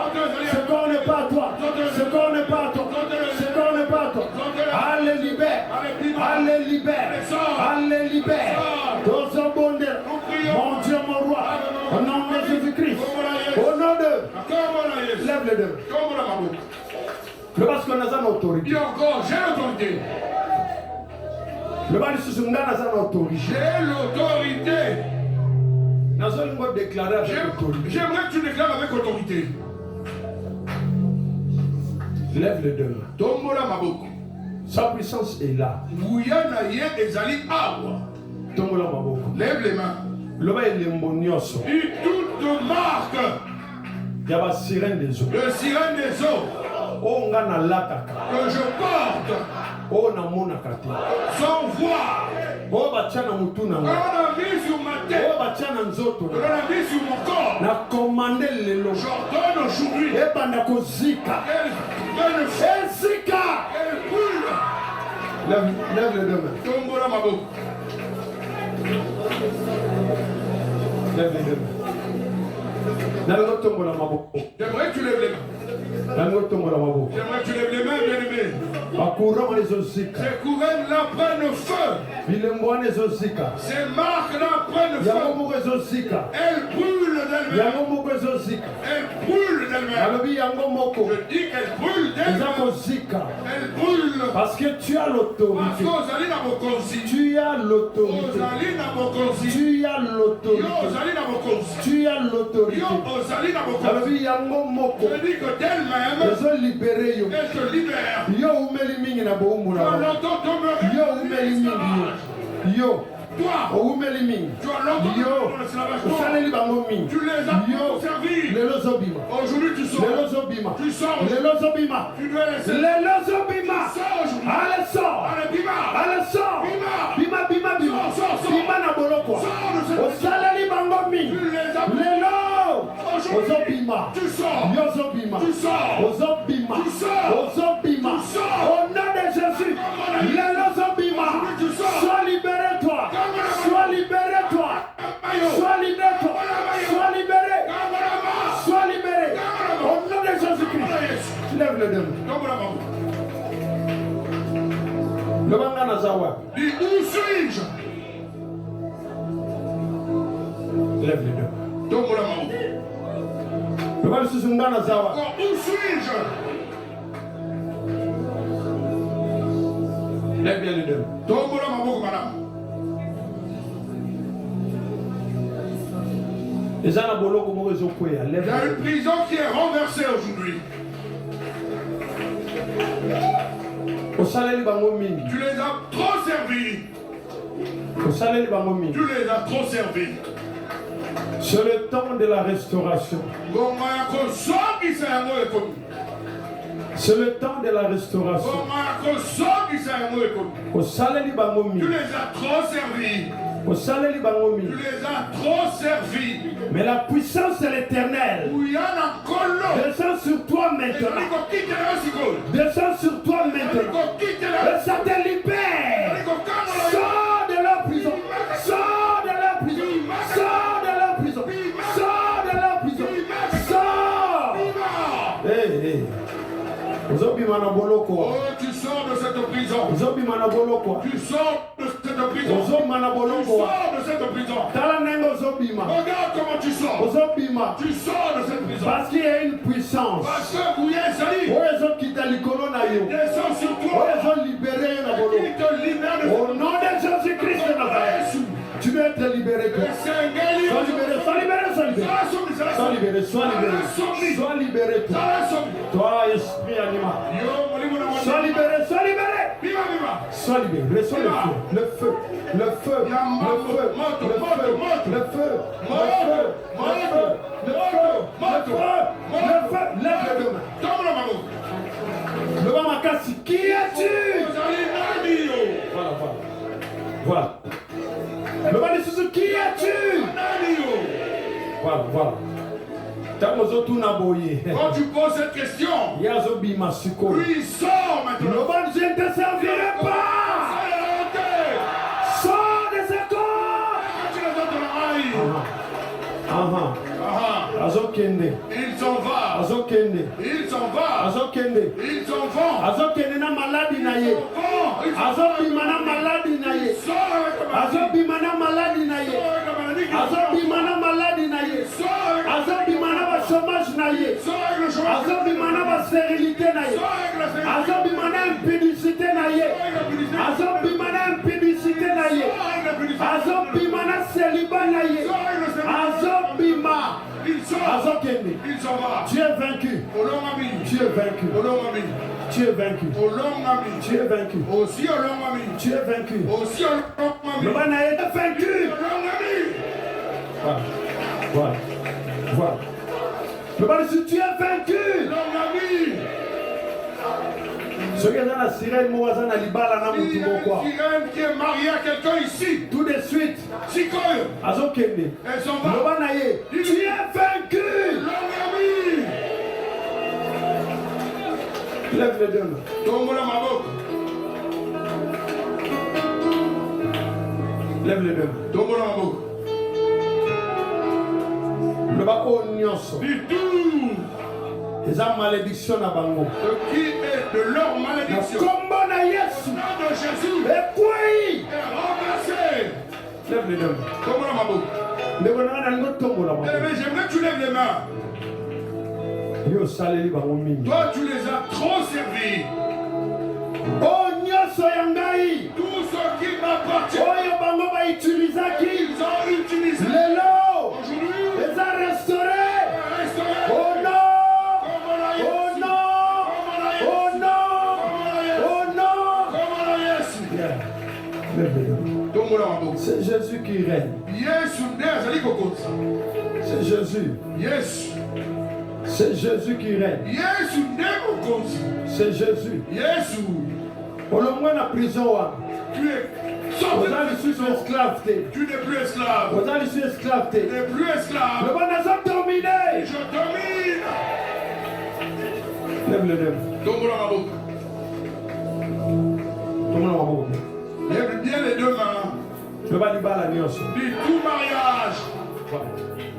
Allez libère. Mon Dieu mon roi. Au nom de Jésus-Christ. Au nom de. Lève les deux. Le parce qu'on a une autorité.
Dis encore, j'ai l'autorité.
Le bas de ce monde a une autorité.
J'ai l'autorité. J'aimerais que tu déclares avec autorité.
Lève les deux mains.
Tombola maboko.
Sa puissance est là.
Wuyana ye ezali awa.
Tombola maboko.
Lève les mains.
Le bas il est monioso.
Et toute marque.
Il y a la sirène des eaux.
Le sirène des eaux.
Oh ngana lataka.
Que je porte.
Oh namona kati.
Sans voix.
Oh bachana mutuna.
On a mis sur ma tête.
Oh bachana nzoto.
On a mis sur mon corps.
Na commandé le lo.
J'ordonne aujourd'hui.
Et bandako zika.
Elle
zika.
Elle brûle.
Lève les deux mains.
Tombola maboko.
Lève les deux mains.
J'aimerais que tu lèves les mains. J'aimerais que tu lèves les mains, bien-aimé. Ces couronnes-là prennent feu. Ces marques-là prennent feu. Elles brûlent d'elles-mêmes. Elles brûlent d'elles-mêmes. Je dis qu'elles brûlent d'elles-mêmes. Elles brûlent.
Parce que tu as l'autorité. Tu as l'autorité. Tu as l'autorité. Tu as l'autorité.
Je dis que d'elle-même,
elles se libèrent. Yo umeli mingi na boumou na. Yo umeli mingi. Yo
Toi, tu as l'homme dans l'esclavage. Tu les as servis. Aujourd'hui, tu sors. Tu sors. Tu dois laisser.
Allez, sors.
Allez, bima.
Allez, sors.
Bima.
Bima. Bima na boloko.
Sors de cette
Osaleli bango mi.
Tu les as.
Lelo.
Aujourd'hui,
Ozobima.
tu sors.
Yozobima.
Tu sors.
Ozobima.
Tu sors.
Ozobima.
Tu sors.
Au nom de Jésus. Lelo Zobima.
Tu sors.
Sois libéré toi. Sois libéré toi. Sois libéré toi. Sois libéré. Sois libéré. Au nom de Jésus-Christ. Lève le deux. Le banga nazawa.
Dis, où suis-je?
Lève les deux.
Donc, voilà, maman.
Le banga susumga nazawa.
Où suis-je?
Lève bien les deux.
Donc, voilà, maman, madame.
Les gens boloko mo rezo
Il y a une prison qui est renversée aujourd'hui.
Au saleli bango mingi.
Tu les as trop servis.
Au saleli bango mingi.
Tu les as trop servis.
C'est le temps de la restauration. C'est le temps de la restauration. Au saleli bango mingi.
Tu les as trop servis.
Au saleli bango mingi.
Tu les as trop servis.
Mais la puissance de l'Éternel descend sur toi maintenant. Descend sur toi maintenant. Et ça te libère. Sors de la prison. Sors de la prison. Sors de la prison. Sors de la prison. Sors. Hey.
Oh, tu sors de cette prison. Tu sors de cette prison. Tu sors de cette prison. Regarde comment tu sors. Tu sors de cette prison.
Parce qu'il y a une puissance.
Parce que vous y êtes salis. Descends sur toi. Il te libère de
Au nom de Jésus-Christ de Nazareth, tu dois être libéré. Sois libéré. Toi, esprit animal. Sois libéré. Sois libéré. Laissons le feu. Lève les deux mains. Le Bamakasi, qui es-tu? Voilà. Le Bamakasi, qui es-tu? Voilà.
Quand tu poses cette question, lui il sort maintenant.
Le Bamakasi, je ne te servirai pas. Sors de ce corps.
Il s'en va.
Azokende na maladi na ye. Azobima na maladi na ye. Azobima na maladi na ye. Azobima na maladi na ye. Azobima na ba chômage na ye. Azobima na ba stérilité na ye. Azobima na impudicité na ye. Azobima na impudicité na ye. Azobima na célibat na ye. Azobima. Azokende.
Il s'en va.
Tu es vaincu. Tu es vaincu. Tu es vaincu. Tu es vaincu.
Aussi au long ami.
Tu es vaincu.
Aussi au long ami.
Le bana est vaincu. Voilà. Le bana, si tu es vaincu. Ce qui est dans la sirène, moi, dans la libala, na
il y a une sirène qui est mariée à quelqu'un ici.
Tout de suite.
Sikoyo.
Azokende.
Elle s'en va.
Le bana est. Tu es vaincu. Lève les deux mains. Lève les deux mains. Le bas au nyonso. Les âmes malédiction à bango.
Qui est de leur malédiction.
Combo na Yesu.
Nom de Jésus.
Et quoi?
Est remplacé.
Lève les deux mains.
J'aimerais que tu lèves les mains. Toi, tu les as trop servis.
Oh, nyonso yangai.
Tout ce qui m'appartient.
Oh, bango ba utilisaki.
Ils ont utilisé.
Lelo.
Aujourd'hui.
Les a restaurés. Oh non. C'est qui règne. C'est Jésus. C'est Jésus qui règne. C'est Jésus. Pour le moins la prison.
Tu es sorti de prison. Tu n'es plus esclave. Tu n'es plus esclave.
Le bon a terminé.
Je domine.
Lève le lève.
Lève bien les deux mains.
Le bas du bas la nuance.
Dis tout mariage.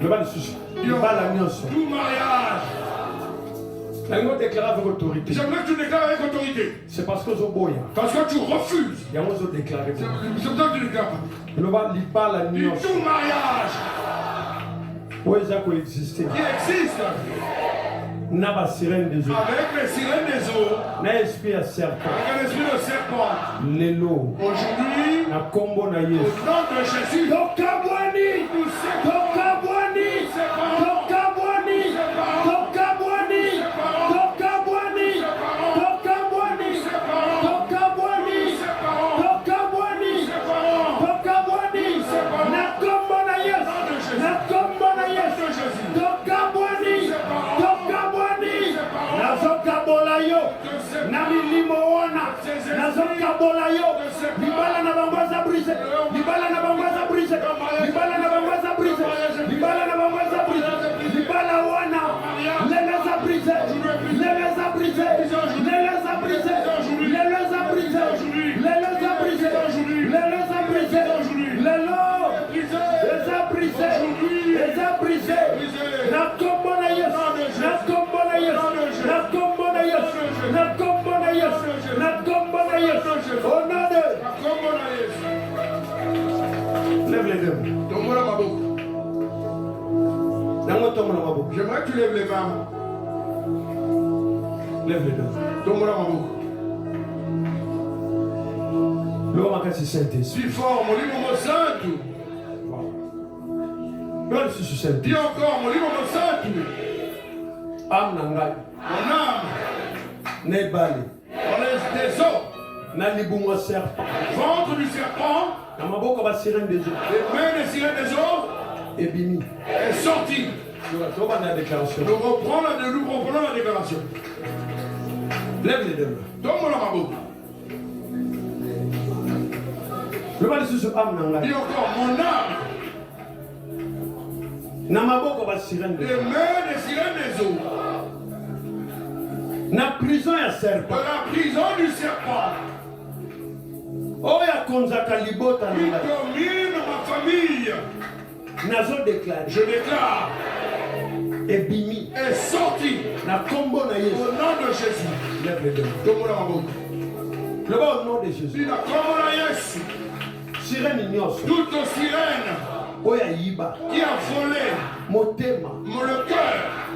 Le bas du bas la nuance.
Tout mariage. J'aimerais que tu déclares avec autorité.
C'est parce que je bois.
Parce que tu refuses.
Il y a un autre déclaré.
C'est pour ça que tu déclares.
Le bas du bas la
Dis
nuance.
tout mariage.
Où est-ce qu'il existe?
Qui existe.
N'a pas sirène des eaux.
Avec les sirènes des eaux.
N'a esprit à serpent.
Avec un esprit de serpent.
L'élo.
Aujourd'hui.
Na combo na
Au
Yesu.
nom de Jésus.
Tokabwani.
Nous séparons.
Tokabwani. Tokabwani. Tokabwani. Tokabwani. Tokabwani. Tokabwani. Tokabwani. Tokabwani. Na combo na Yesu. Na combo na Yesu. Tokabwani. Tokabwani. Na zokabola yo. Na milimo wana. Na zokabola yo. Libala na bangwaza brise. Libala na bangwaza brise. Libala na bangwaza brise. Libala na bangwaza brise. Libala wana. Leleza brise. Leleza brise. Leleza brise. Leleza brise. Leleza brise. Leleza brise. Lelo. Leleza brise. Leleza brise. Na kombo na Yesu. Na kombo na Yesu. Na kombo na Yesu. Na kombo na Yesu. Na kombo na Yesu. Au nom de lève les deux.
J'aimerais que tu lèves les mains.
Lève les deux. L'homme a cassé Saint-Esprit.
Suis fort, mon livre mon saint.
L'homme se Saint-Esprit.
Dis encore, mon livre mon saint.
Âme nangai.
Mon âme.
Nebali.
Dans les os.
Nalibungo serpent.
Ventre du serpent.
Namaboko ba sirène des eaux.
Les mains des sirènes des eaux.
Et bini.
Est sorti.
Nous reprenons la déclaration.
Nous reprenons la déclaration.
Lève les deux.
Donne-moi la mabou.
Le mal sur ce âme nangai.
Dis encore, mon âme.
Namaboko ba sirène des
Les
eaux.
mains des sirènes des eaux.
Na prison ya
De
serpent.
la prison du serpent.
Oya konzaka libota
Qui
nangai.
domine ma famille.
Nazo déclaré.
Je déclare.
Et bimi.
Est sorti.
Na combo na Yesu.
Au nom de Jésus.
Lève les deux.
Donne-moi la mabou.
Le bas au nom de Jésus.
Dis la comme la Yesu.
Sirène ignos.
Toute sirène
Oya yiba.
qui a volé
Motema.
le cœur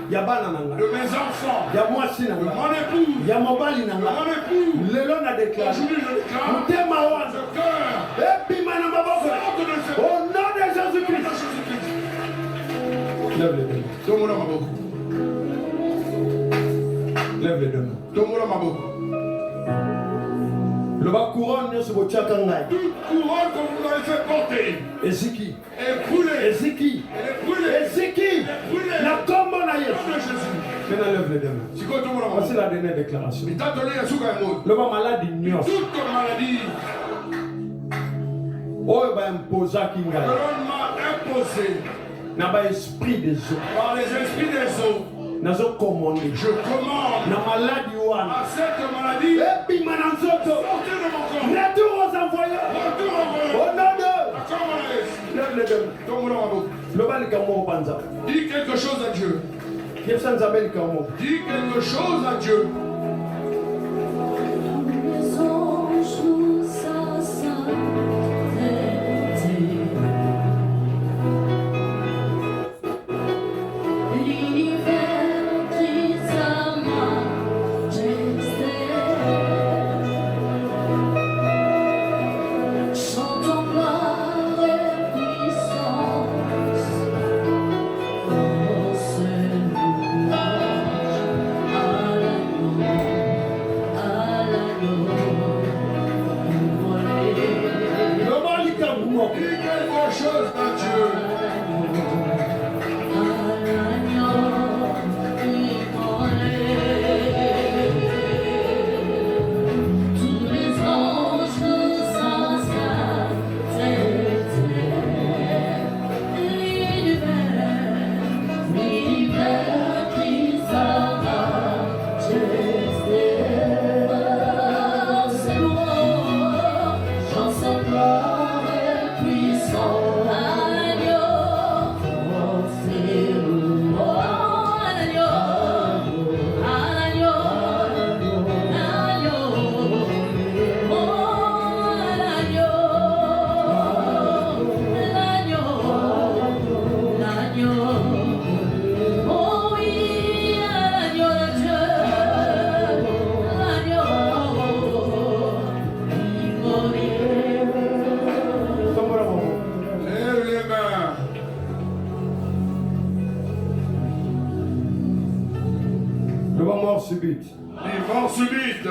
Yabana nangai.
de mes enfants,
Ya mwasi
de
nangai.
mon épouse,
Ya mobali
de
nangai.
mon épouse.
Lelo na déclaré.
Aujourd'hui, je déclare
Motema wana.
ce cœur
Ebima na maboko.
sorte de ce
Au nom de Jésus-Christ. Lève les deux.
Donne-moi la mabou.
Lève les deux.
Donne-moi la mabou.
Le bas couronne ne se botiaka ngai.
Toute couronne que vous m'avez fait porter
Eziki.
est brûlée.
Eziki.
Elle est brûlée.
Eziki.
Brûlée.
Na combo na
Au nom de
Yesu.
Jésus.
Maintenant lève les deux.
Si quoi, donne-moi la
Voici
mabou.
la dernière déclaration.
Il t'a donné un souk à un mot.
Le bas malade ignos.
Toute maladie
Oyo ba imposa
que
kingai.
l'on m'a imposée
Na ba esprit des eaux.
par les esprits des eaux,
Nazo commandé.
je commande
Na maladi wana.
à cette maladie
Ebima na nzoto.
sortez de mon corps.
Retour aux envoyés.
Retour en
Au
vol.
nom de.
Comme on est.
Lève les deux.
Donne-moi la mabou.
Le bas likamo panza.
Dis quelque chose à Dieu.
Yefsa nzambe likamo.
Dis quelque chose à Dieu.
Les anges louent sa sainteté. L'univers crie sa majesté. Chantons gloire et puissance. Oh, c'est louange à la louange.
mort subite.
Une mort subite.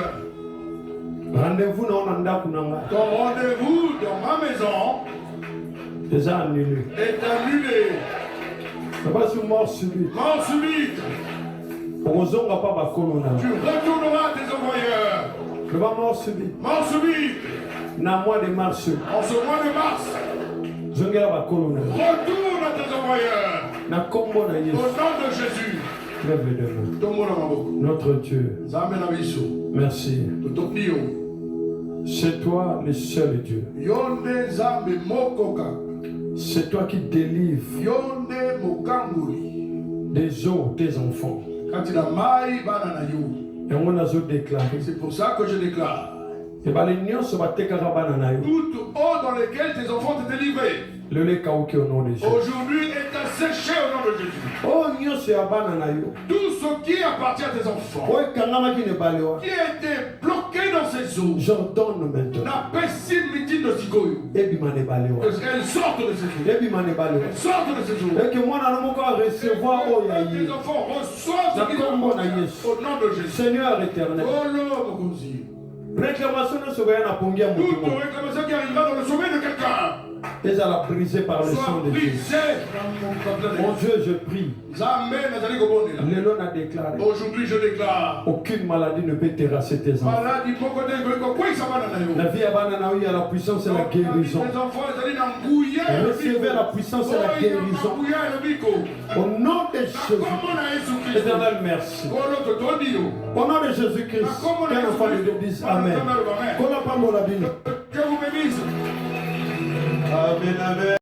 Rendez-vous dans Nanda.
Ton rendez-vous dans ma maison
Déjà annulé.
est annulé.
C'est pas sur mort subite.
Mort subite.
Tu
Tu retourneras à tes envoyeurs.
Le mort subite.
Mort subite.
Na mois de mars.
En ce mois de mars,
Retourne
retourne à tes envoyeurs.
Au
Au nom de Jésus.
Lève les deux mains.
Ton mot dans ma bouche.
Notre Dieu,
Zame na biso.
merci.
Ton pio.
C'est toi le seul Dieu.
Yonde zame mokoka.
C'est toi qui délivres
Yonde mokanguli.
des eaux tes enfants.
Quand il a maï banana yo.
Et on a déclaré.
C'est pour ça que je déclare.
Et bien les nions se battent
Toute eau dans laquelle tes enfants t'étaient livrés.
le lait kauki au nom de Jésus.
Aujourd'hui est asséché au nom de Jésus.
Oh nions se abana yo.
Tout ce qui appartient à tes enfants,
Ouais kangama qui ne balewa.
qui a été bloqué dans ces eaux,
J'ordonne maintenant.
n'a pas si midi de Sikoyo.
Ebima ne balewa.
Elles sortent de ces eaux.
Ebima ne balewa.
Elles sortent de ces eaux.
Et que moi n'allons pas recevoir oh
Que
yaïe.
tes enfants reçoivent ce qu'ils ont au nom de Jésus.
Seigneur éternel.
Oh l'homme comme si.
Réclamation ne se voyait à Pongia
Toute
Moutouma.
réclamation qui arrivera dans le sommet de quelqu'un
Et elle a brisé par le sang
soit
de Jésus.
brisée dans
Mon Dieu, je prie. L'élo a déclaré.
Aujourd'hui, je déclare.
Aucune maladie ne peut terrasser tes enfants.
Maladie, pourquoi
La vie à Bananaoui a la puissance et la guérison.
les enfants, ils
Recevez la puissance et la guérison. Au nom de Jésus. Éternel, merci. Au nom de Jésus-Christ. Qu'un enfant de Dieu dise Amen. Qu'on n'a pas mon
Que vous bénisse.
Amen, amen.